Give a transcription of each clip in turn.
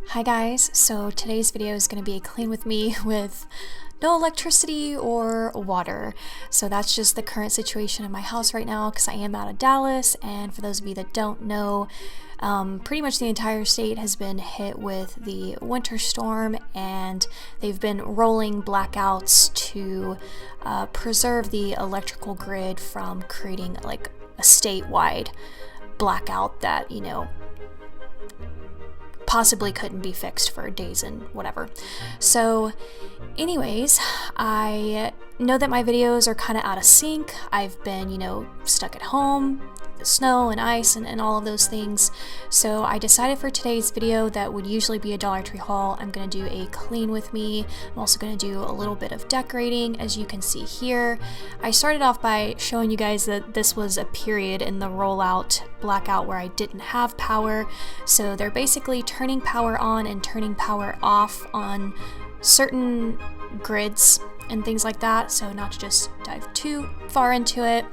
Hi guys, so today's video is going to be a clean with me with no electricity or water. So that's just the current situation in my house right now because I am out of Dallas, and for those of you that don't know, pretty much the entire state has been hit with the winter storm, and they've been rolling blackouts to preserve the electrical grid from creating like a statewide blackout that, you know, possibly couldn't be fixed for days and whatever. So anyways, I know that my videos are kind of out of sync. I've been, you know, stuck at home, the snow and ice and all of those things. So I decided for today's video that would usually be a Dollar Tree haul, I'm going to do a clean with me. I'm also going to do a little bit of decorating, as you can see here. I started off by showing you guys that this was a period in the rollout blackout where I didn't have power. So they're basically turning power on and turning power off on certain grids and things like that. So not to just dive too far into it,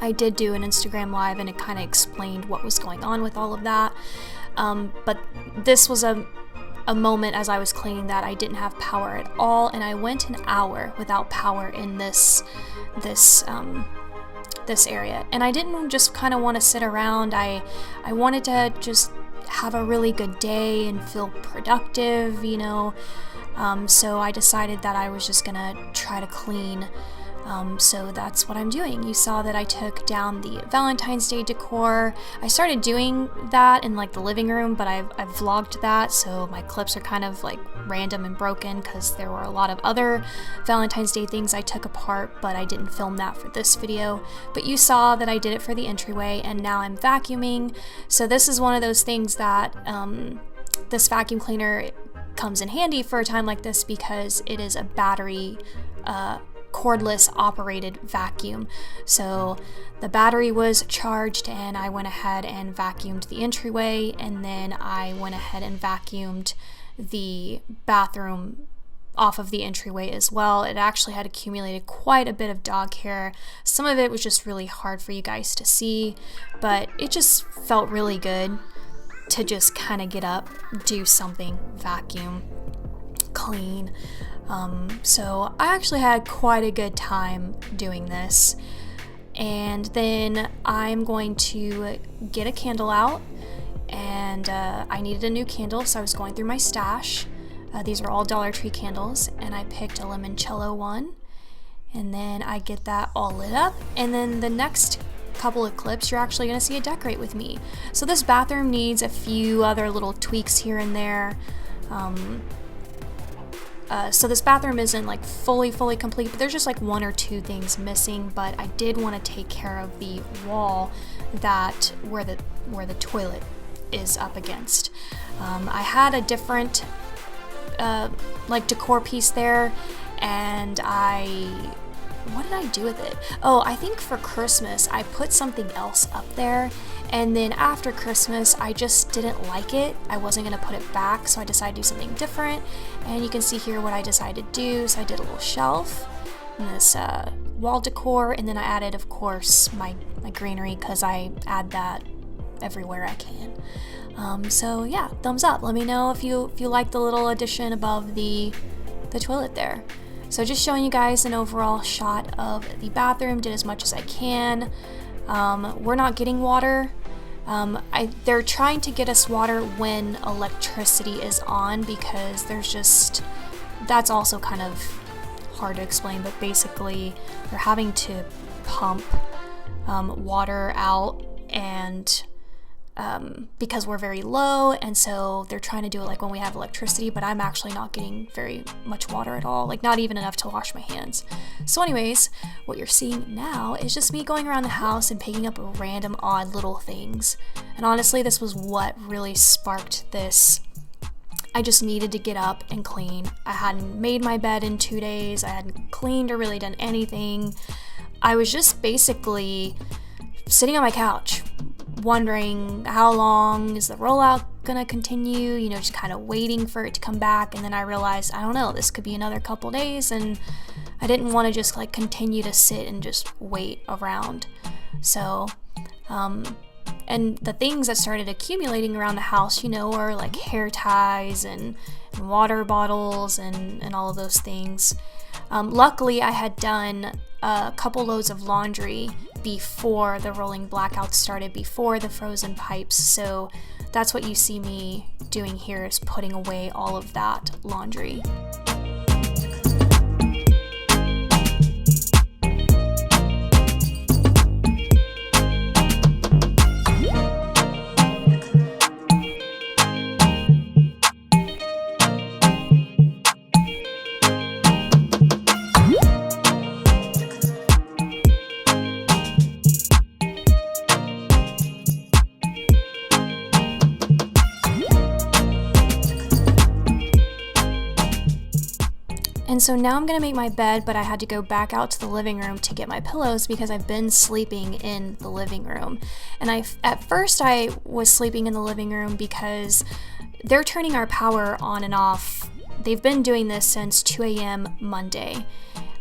I did do an Instagram live and it kind of explained what was going on with all of that. But this was a moment as I was cleaning that I didn't have power at all, and I went an hour without power in this area. And I didn't just kind of want to sit around. I wanted to just have a really good day and feel productive, you know. So I decided that I was just gonna try to clean. So that's what I'm doing. You saw that I took down the Valentine's Day decor. I started doing that in like the living room, but I've vlogged that, so my clips are kind of like random and broken because there were a lot of other Valentine's Day things I took apart, but I didn't film that for this video. But you saw that I did it for the entryway, and now I'm vacuuming. So this is one of those things that this vacuum cleaner comes in handy for a time like this because it is a battery cordless operated vacuum. So the battery was charged and I went ahead and vacuumed the entryway, and then I went ahead and vacuumed the bathroom off of the entryway as well. It actually had accumulated quite a bit of dog hair. Some of it was just really hard for you guys to see, but it just felt really good to just kind of get up, do something, vacuum, clean. So I actually had quite a good time doing this. And then I'm going to get a candle out, and I needed a new candle, so I was going through my stash. These are all Dollar Tree candles, and I picked a limoncello one, and then I get that all lit up, and then the next couple of clips you're actually going to see it decorate with me. So this bathroom needs a few other little tweaks here and there. So this bathroom isn't like fully complete, but there's just like one or two things missing. But I did want to take care of the wall that where the toilet is up against. I had a different like decor piece there, and what did I do with it? Oh, I think for Christmas I put something else up there, and then after Christmas I just didn't like it. I wasn't gonna put it back, so I decided to do something different, and you can see here what I decided to do. So I did a little shelf and this wall decor, and then I added, of course, my greenery, because I add that everywhere I can. So yeah, thumbs up. Let me know if you like the little addition above the toilet there. So just showing you guys an overall shot of the bathroom. Did as much as I can. We're not getting water. They're trying to get us water when electricity is on, because that's also kind of hard to explain, but basically they're having to pump water out, and because we're very low, and so they're trying to do it like when we have electricity, but I'm actually not getting very much water at all, like not even enough to wash my hands. So anyways, what you're seeing now is just me going around the house and picking up random odd little things. And honestly, this was what really sparked this. I just needed to get up and clean. I hadn't made my bed in 2 days. I hadn't cleaned or really done anything. I was just basically sitting on my couch wondering how long is the rollout gonna continue, you know, just kind of waiting for it to come back. And then I realized, I don't know, this could be another couple days, and I didn't want to just like continue to sit and just wait around. So And the things that started accumulating around the house, you know, are like hair ties and water bottles and all of those things. Luckily, I had done a couple loads of laundry before the rolling blackouts started, before the frozen pipes, so that's what you see me doing here, is putting away all of that laundry. And so now I'm gonna make my bed, but I had to go back out to the living room to get my pillows because I've been sleeping in the living room. And at first I was sleeping in the living room because they're turning our power on and off. They've been doing this since 2 a.m. Monday.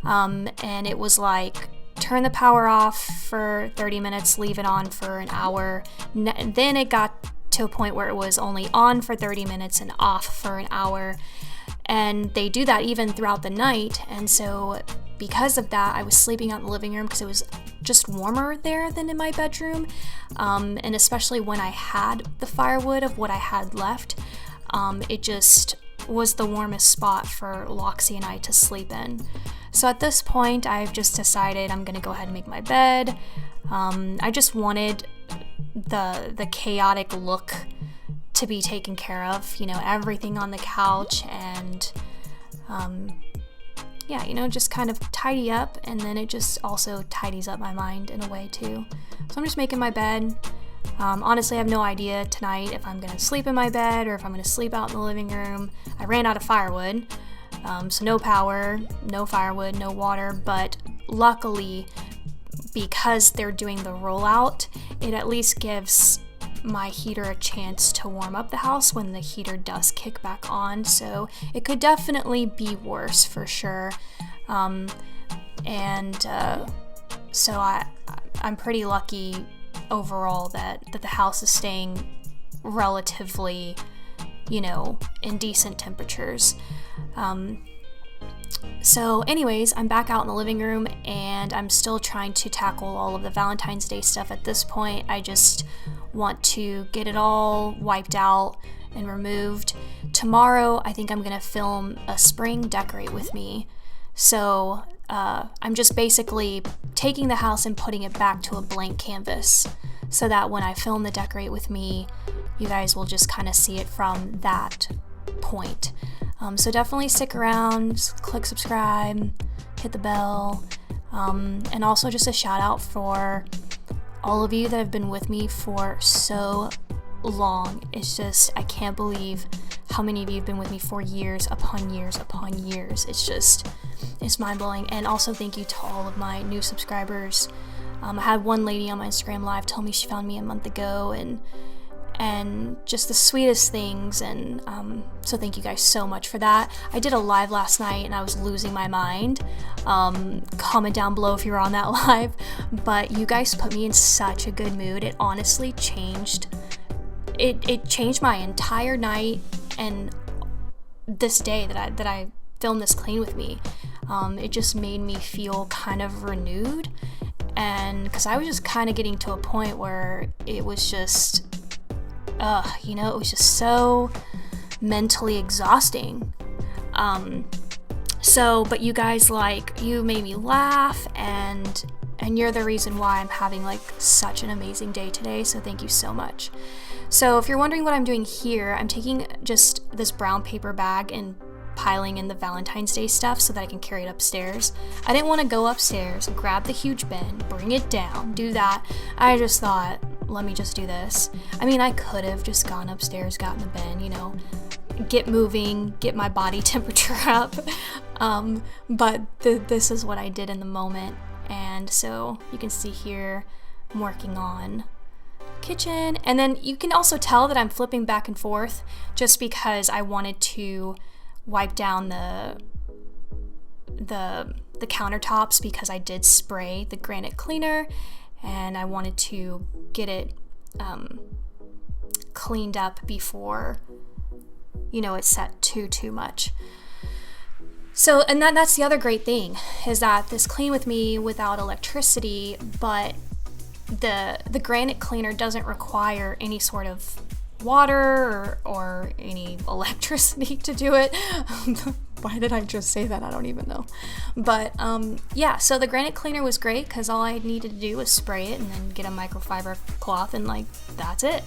And it was like, turn the power off for 30 minutes, leave it on for an hour. And then it got to a point where it was only on for 30 minutes and off for an hour. And they do that even throughout the night. And so because of that, I was sleeping out in the living room because it was just warmer there than in my bedroom. And especially when I had the firewood of what I had left, it just was the warmest spot for Loxie and I to sleep in. So at this point, I've just decided I'm gonna go ahead and make my bed. I just wanted the chaotic look to be taken care of, you know, everything on the couch, and yeah, you know, just kind of tidy up, and then it just also tidies up my mind in a way too. So I'm just making my bed. Honestly, I have no idea tonight if I'm gonna sleep in my bed or if I'm gonna sleep out in the living room. I ran out of firewood, so no power, no firewood, no water, but luckily, because they're doing the rollout, it at least gives my heater a chance to warm up the house when the heater does kick back on. So it could definitely be worse for sure. So I'm pretty lucky overall that the house is staying relatively, you know, in decent temperatures. So anyways, I'm back out in the living room and I'm still trying to tackle all of the Valentine's Day stuff at this point. I just want to get it all wiped out and removed. Tomorrow, I think I'm gonna film a spring decorate with me. So I'm just basically taking the house and putting it back to a blank canvas so that when I film the decorate with me, you guys will just kind of see it from that point. So definitely stick around, click subscribe, hit the bell, and also just a shout out for all of you that have been with me for so long. It's just, I can't believe how many of you have been with me for years upon years upon years. It's mind-blowing. And also thank you to all of my new subscribers. I had one lady on my Instagram live tell me she found me a month ago, and just the sweetest things, and so thank you guys so much for that. I did a live last night and I was losing my mind. Comment down below if you were on that live, but you guys put me in such a good mood. It honestly changed my entire night and this day that I filmed this clean with me. It just made me feel kind of renewed, and because I was just kind of getting to a point where it was just you know, it was just so mentally exhausting. But you guys, like, you made me laugh, and you're the reason why I'm having like such an amazing day today, so thank you so much. So if you're wondering what I'm doing here, I'm taking just this brown paper bag and piling in the Valentine's Day stuff so that I can carry it upstairs. I didn't want to go upstairs, grab the huge bin, bring it down, do that. I just thought, let me just do this. I mean, I could have just gone upstairs, gotten the bin, you know, get moving, get my body temperature up. But this is what I did in the moment. And so you can see here, I'm working on kitchen. And then you can also tell that I'm flipping back and forth just because I wanted to wipe down the countertops, because I did spray the granite cleaner and I wanted to get it cleaned up before, you know, it's set too much. So, and that's the other great thing, is that this clean with me without electricity, but the granite cleaner doesn't require any sort of water or any electricity to do it. Why did I just say that? I don't even know. But yeah, so the granite cleaner was great because all I needed to do was spray it and then get a microfiber cloth, and like, that's it.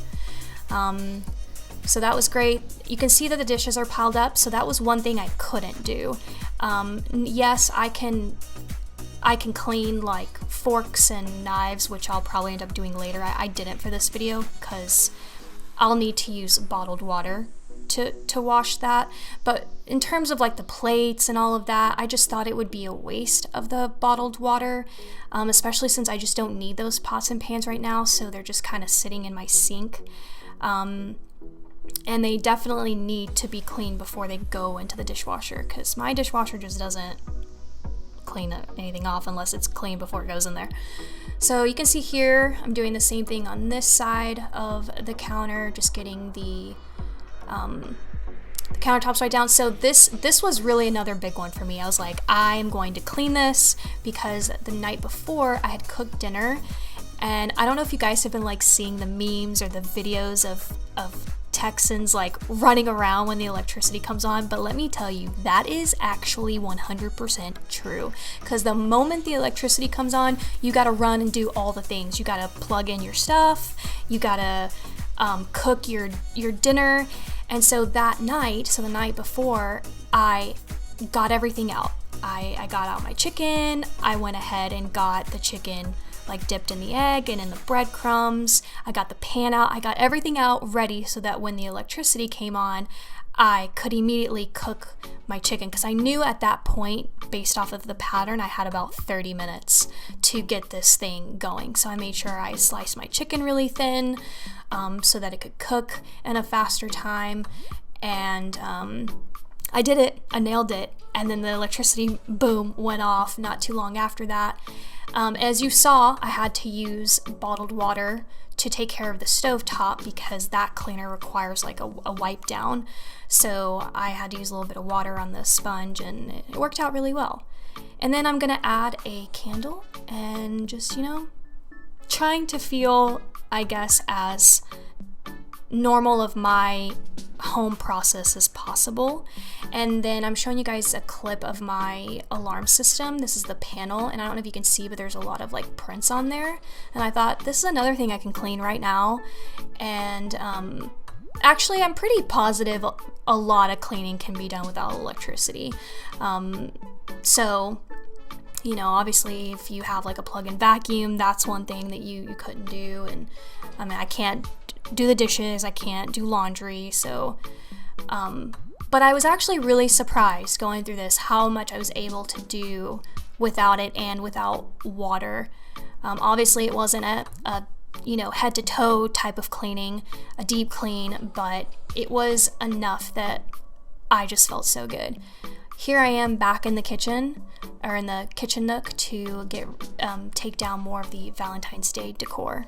So that was great. You can see that the dishes are piled up, so that was one thing I couldn't do. Yes, I can clean like forks and knives, which I'll probably end up doing later. I didn't for this video because I'll need to use bottled water to wash that. But in terms of like the plates and all of that, I just thought it would be a waste of the bottled water, especially since I just don't need those pots and pans right now, so they're just kind of sitting in my sink. And they definitely need to be cleaned before they go into the dishwasher, because my dishwasher just doesn't clean anything off unless it's clean before it goes in there. So you can see here, I'm doing the same thing on this side of the counter, just getting the countertops right down. So this was really another big one for me. I was like, I'm going to clean this because the night before I had cooked dinner, and I don't know if you guys have been like seeing the memes or the videos of Texans like running around when the electricity comes on, but let me tell you, that is actually 100% true, because the moment the electricity comes on, you gotta run and do all the things. You gotta plug in your stuff, you gotta cook your dinner. And so that night, so the night before, I got everything out. I got out my chicken, I went ahead and got the chicken like dipped in the egg and in the breadcrumbs. I got the pan out, I got everything out ready so that when the electricity came on, I could immediately cook my chicken, because I knew at that point, based off of the pattern, I had about 30 minutes to get this thing going. So I made sure I sliced my chicken really thin so that it could cook in a faster time, and I did it, I nailed it, and then the electricity, boom, went off not too long after that. As you saw, I had to use bottled water to take care of the stove top because that cleaner requires like a wipe down. So I had to use a little bit of water on the sponge, and it worked out really well. And then I'm gonna add a candle and just, you know, trying to feel, I guess, as normal of my home process as possible. And then I'm showing you guys a clip of my alarm system. This is the panel, and I don't know if you can see, but there's a lot of like prints on there, and I thought this is another thing I can clean right now. And actually I'm pretty positive a lot of cleaning can be done without electricity. So, you know, obviously if you have like a plug-in vacuum, that's one thing that you couldn't do. And I mean, I can't do the dishes, I can't do laundry, so but I was actually really surprised going through this how much I was able to do without it and without water. Obviously it wasn't a you know, head to toe type of cleaning, a deep clean, but it was enough that I just felt so good. Here I am back in the kitchen, or in the kitchen nook, to get take down more of the Valentine's Day decor.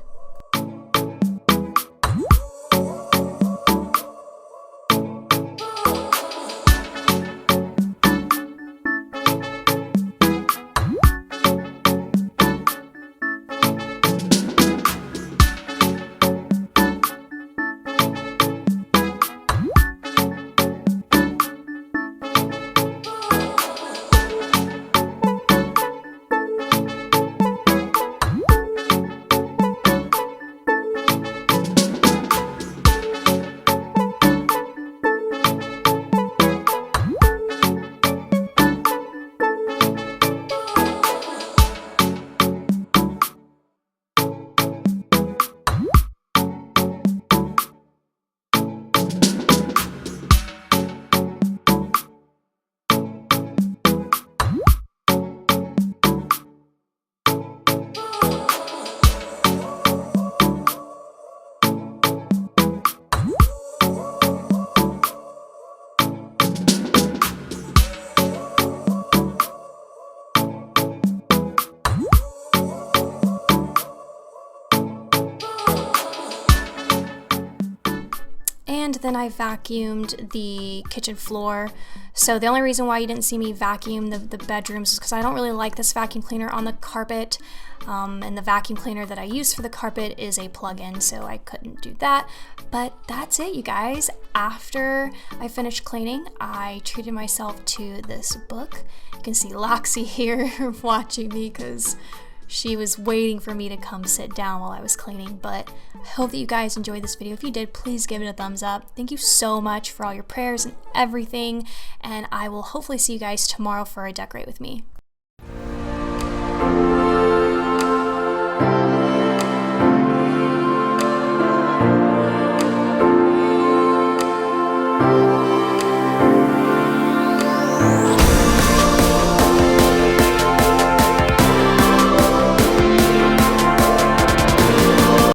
then I vacuumed the kitchen floor. So the only reason why you didn't see me vacuum the bedrooms is because I don't really like this vacuum cleaner on the carpet. And the vacuum cleaner that I use for the carpet is a plug-in, so I couldn't do that. But that's it, you guys. After I finished cleaning, I treated myself to this book. You can see Loxy here watching me because she was waiting for me to come sit down while I was cleaning. But I hope that you guys enjoyed this video. If you did, please give it a thumbs up. Thank you so much for all your prayers and everything, and I will hopefully see you guys tomorrow for a Decorate With Me.